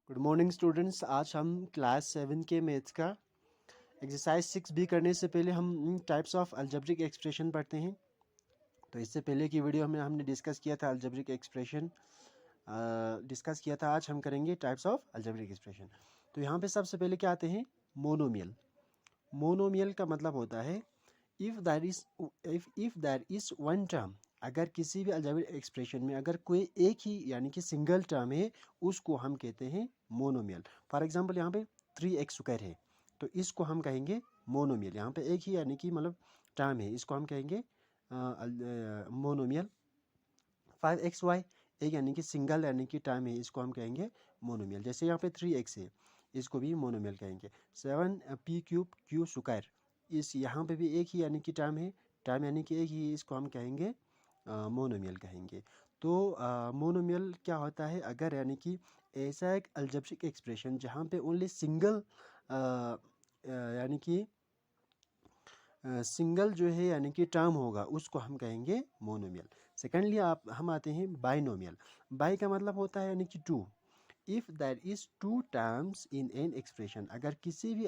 Good morning students. आज हम class 7 के मैथ्स का एक्सरसाइज 6B करने से पहले हम टाइप्स ऑफ अलजेब्रिक एक्सप्रेशन पढ़ते हैं। तो इससे पहले की वीडियो में हमने डिस्कस किया था अलजेब्रिक एक्सप्रेशन डिस्कस किया था। आज हम करेंगे टाइप्स ऑफ अलजेब्रिक एक्सप्रेशन। तो यहाँ पे सबसे पहले क्या आते हैं? मोनोमियल। मोनोमियल का मतलब होता है if there is one term, अगर किसी भी अलजेब्रिक एक्सप्रेशन में अगर कोई एक ही यानी कि सिंगल टर्म है उसको हम कहते हैं मोनोमियल। फॉर एग्जांपल यहाँ पे 3x² है तो इसको हम कहेंगे मोनोमियल। यहाँ पे एक ही यानी कि मतलब टर्म है, इसको हम कहेंगे मोनोमियल। 5xy एक यानी कि सिंगल यानी कि टर्म है, इसको हम कहेंगे मोनोमियल। जैसे यहाँ पे 3x है, इसको भी मोनोमियल कहेंगे। 7p³ इस यहाँ पे भी एक ही यानी कि टर्म है, टर्म यानी कि एक ही, इसको हम कहेंगे मोनोमियल कहेंगे। तो मोनोमियल क्या होता है? अगर यानी कि ऐसा एक अलजेब्रिक एक्सप्रेशन जहाँ पे ओनली सिंगल यानी कि सिंगल जो है यानी कि टर्म होगा उसको हम कहेंगे मोनोमियल। सेकेंडली हम आते हैं बाइनोमियल। बाई का मतलब होता है यानी कि two. If there is two terms in an expression, अगर किसी भी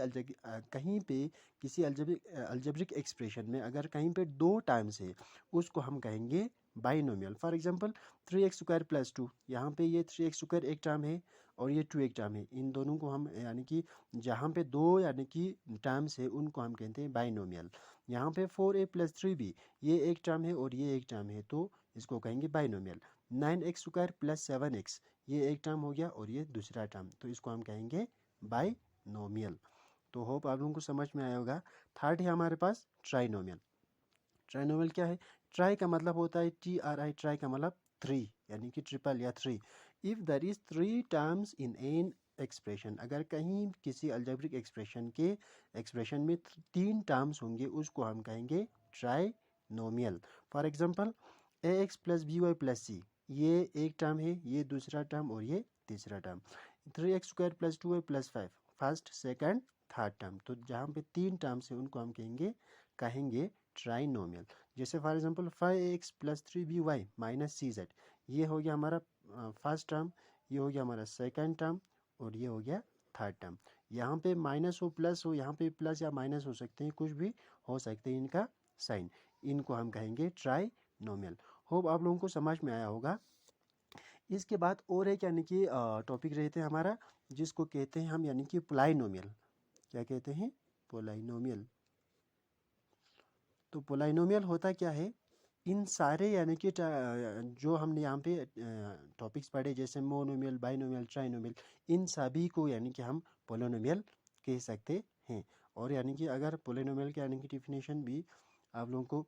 कहीं पे किसी अलजेब्रिक एक्सप्रेशन में अगर कहीं पे दो टर्म्स है उसको हम कहेंगे बाइनोमियल। फॉर एग्जांपल 3x² + 2, यहाँ पे ये 3x² एक टर्म है और ये 2 एक टर्म है। इन दोनों को हम यानी कि जहाँ पे दो यानी कि टर्म्स है उनको हम कहते हैं बाइनोमियल। यहाँ पे 4a + 3b ये एक टर्म है और ये एक टर्म है तो इसको कहेंगे बाइनोमियल। 9x² + 7x ये एक टर्म हो गया और ये दूसरा टर्म, तो इसको हम कहेंगे बाइनोमियल। तो होप आप लोगों को समझ में आया होगा। थर्ड है हमारे पास ट्राइनोमियल। ट्राइनोमियल क्या है? ट्राई का मतलब होता है TRI, ट्राई का मतलब थ्री यानी कि ट्रिपल या three. If there is three terms in an expression, अगर कहीं किसी अलजेब्रिक एक्सप्रेशन में तीन टर्म्स होंगे उसको हम कहेंगे trinomial. For example AX + BY + C ये एक टर्म है, ये दूसरा टर्म और ये तीसरा term. 3x² + 2y + 5 first second third term, तो जहाँ पे तीन टर्म्स है उनको हम कहेंगे ट्राइनोमियल। जैसे for example 5x + 3by - CZ ये हो गया हमारा फर्स्ट टर्म, ये हो गया हमारा सेकंड टर्म और ये हो गया थर्ड टर्म। यहाँ पे माइनस हो प्लस हो, यहाँ पे प्लस या माइनस हो सकते हैं, कुछ भी हो सकते हैं इनका साइन, इनको हम कहेंगे ट्राइनोमियल। होप आप लोगों को समझ में आया होगा। इसके बाद और एक यानी कि टॉपिक रहते हैं हमारा जिसको कहते हैं हम यानी कि पोलाइनोमियल। क्या कहते हैं? पोलाइनोमियल। तो पोलाइनोमियल होता क्या है? इन सारे यानी कि जो हमने यहाँ पे टॉपिक्स पढ़े जैसे मोनोमियल, बाइनोमियल, ट्राइनोमियल, इन सभी को यानी कि हम पोलिनोमियल कह सकते हैं। और यानी कि अगर पोलिनोमियल के यानी कि डिफिनेशन भी आप लोगों को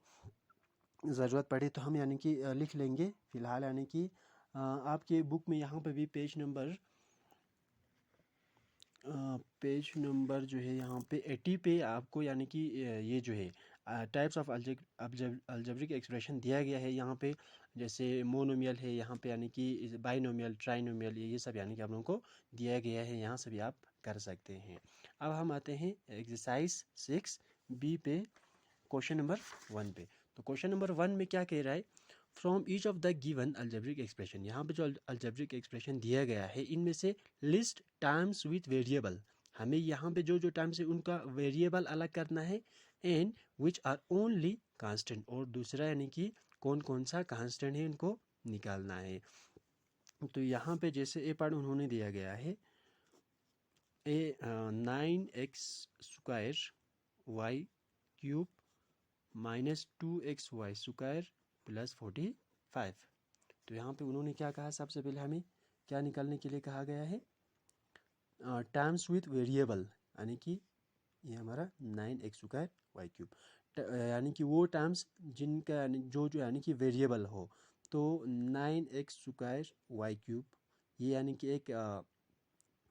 ज़रूरत पड़े तो हम यानी कि लिख लेंगे। फ़िलहाल यानी कि आपके बुक में यहाँ पे भी पेज नंबर जो है यहाँ पे 80 पे आपको यानी कि ये जो है टाइप्स ऑफ अलजेब्रिक एक्सप्रेशन दिया गया है यहाँ पे। जैसे मोनोमियल है यहाँ पे यानी कि बाइनोमियल, ट्राइनोमियल, ये सब यानी कि आप लोगों को दिया गया है, यहाँ से भी आप कर सकते हैं। अब हम आते हैं एक्सरसाइज 6B पे, क्वेश्चन नंबर 1 पे। तो क्वेश्चन नंबर 1 में क्या कह रहा है? From each of the given algebraic expression, यहाँ पे जो अलजेब्रिक एक्सप्रेशन दिया गया है इनमें से लिस्ट टर्म्स विथ वेरिएबल, हमें यहाँ पे जो जो टर्म्स है उनका वेरिएबल अलग करना है। And which are only constant, और दूसरा यानी कि कौन कौन सा कांस्टेंट है उनको निकालना है। तो यहाँ पे जैसे ए पार्ट उन्होंने दिया गया है 9x² y³ -2xy² + 45। तो यहाँ पे उन्होंने क्या कहा? सबसे पहले हमें क्या निकालने के लिए कहा गया है? टर्म्स विथ वेरिएबल, यानी कि ये हमारा 9x² y³ यानी कि वो टर्म्स जिनका जो यानी कि वेरिएबल हो। तो 9x² y³ ये यानी कि एक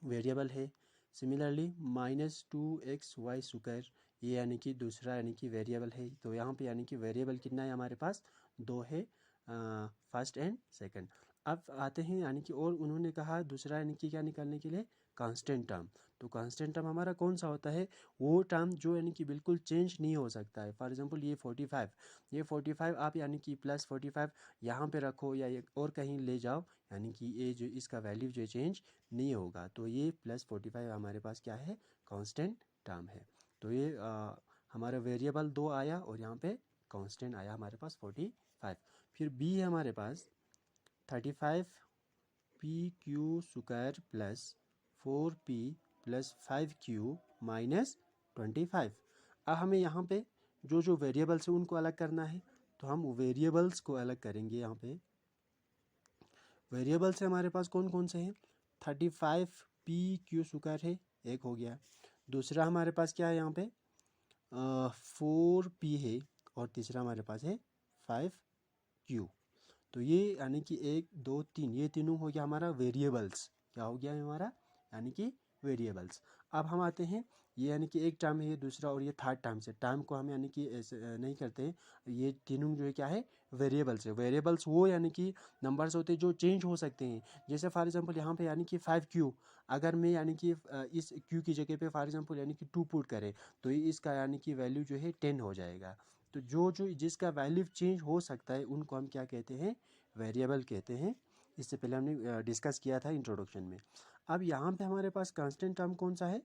वेरिएबल है। सिमिलरली -2xy² ये यानी कि दूसरा यानी कि वेरिएबल है। तो यहाँ पे यानी कि वेरिएबल कितना है हमारे पास? दो है, फर्स्ट एंड सेकंड। अब आते हैं यानी कि और उन्होंने कहा दूसरा यानी कि क्या निकालने के लिए, कांस्टेंट टर्म। तो कांस्टेंट टर्म हमारा कौन सा होता है, वो टर्म जो यानी कि बिल्कुल चेंज नहीं हो सकता है। फॉर एग्जांपल ये 45 आप यानी कि प्लस 45 यहाँ पे रखो या और कहीं ले जाओ, यानी कि ये जो इसका वैल्यू जो चेंज नहीं होगा। तो ये प्लस 45 हमारे पास क्या है, कांस्टेंट टर्म है। तो ये हमारा वेरिएबल 2 आया और यहाँ पे कांस्टेंट आया हमारे पास 45। फिर बी है हमारे पास 35 P Q square plus 4p plus 5q minus 25। अब हमें यहाँ पे जो जो वेरिएबल्स है उनको अलग करना है, तो हम वेरिएबल्स को अलग करेंगे। यहाँ पे वेरिएबल्स हमारे पास कौन कौन से हैं, 35p स्क्वायर है, एक हो गया। दूसरा हमारे पास क्या है यहाँ पे 4p है, और तीसरा हमारे पास है 5q। तो ये यानी कि 1 2 3 ये तीनों हो गया हमारा वेरिएबल्स। क्या हो गया हमारा, यानी कि वेरिएबल्स। अब हम आते हैं, ये यानी कि एक टर्म है, ये दूसरा और ये थर्ड टर्म से टर्म को हम यानी कि ऐसे नहीं करते हैं। ये तीनों जो है क्या है, वेरिएबल्स है। वेरिएबल्स वो यानी कि नंबर्स होते हैं जो चेंज हो सकते हैं। जैसे फॉर एग्जांपल यहाँ पे यानी कि 5q, अगर मैं यानी कि इस q की जगह पे फॉर एग्जांपल यानी कि 2 पुट करें, तो इसका यानी कि वैल्यू जो है 10 हो जाएगा। तो जो जो जिसका वैल्यू चेंज हो सकता है उनको हम क्या कहते हैं, वेरिएबल कहते हैं। इससे पहले हमने डिस्कस किया था इंट्रोडक्शन में। अब यहाँ पे हमारे पास कांस्टेंट टर्म कौन सा है,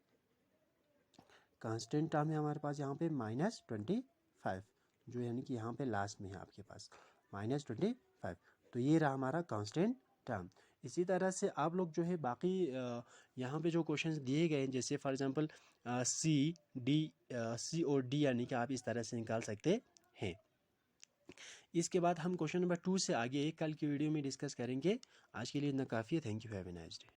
कांस्टेंट टर्म है हमारे पास यहाँ पे -25, जो यानी कि यहाँ पे लास्ट में है आपके पास -25। तो ये रहा हमारा कांस्टेंट टर्म। इसी तरह से आप लोग जो है बाकी यहाँ पे जो क्वेश्चंस दिए गए हैं, जैसे फॉर एग्जांपल सी और डी यानी कि आप इस तरह से निकाल सकते हैं। इसके बाद हम क्वेश्चन नंबर 2 से आगे कल की वीडियो में डिस्कस करेंगे। आज के लिए इतना काफ़ी है। Thank you, have a nice day.